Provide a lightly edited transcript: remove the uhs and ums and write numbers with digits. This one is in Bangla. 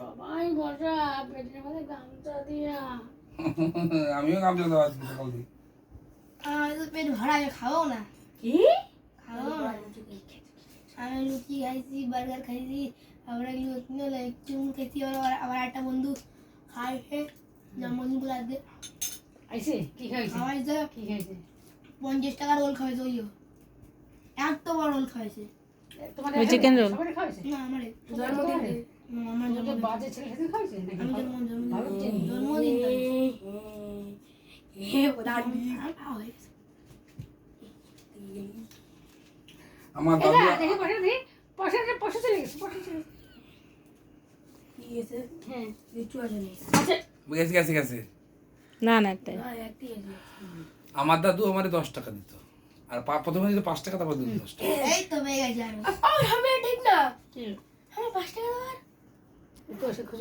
সবাই বসা পেটের মধ্যে গামছা দিয়া। আমিও গামছা দেওয়া আজকে সকাল থেকে। আমি তো পেট ভরা, আমি খাবো না। কি খাবো না। আমি লুচি খাইছি, বার্গার খাইছি, আবার একটু খেয়েছি, আবার একটা বন্ধু খাইছে জন্মদিন গুলো আজকে আইছে কি খাইছে? খাওয়াইছে কি খাইছে? 50 টাকা রোল খাইছে। ওইও এত বড় রোল খাইছে। তোমাদের ওই chicken roll? সবাই খাইছে? না আমারে জন্মদিনে? আমার তোমাদের বাজে ছেলে খেতে খাইছে নাকি? আমি ভালো চিনি। জন্মদিন খাওয়া হয়ে গেছে। আমার এটা দাদু দেখি পয়সা দিই। পয়সা চলে গেছে, পয়সা চলে গেছে। কি গেছে? হ্যাঁ লিচু আছে নি? আচ্ছা গেছে গেছে গেছে। না না একটাই। হ্যাঁ, একটি আছে। আমার দাদু আমারে 10 টাকা দিত, আর প্রথমে দিত 5 টাকা, তারপর দিত 10 টাকা। এই তো পেয়ে গেছে। আমি ঠিক না, কি আমি 5 টাকা দেওয়ার পয়সা খুঁজে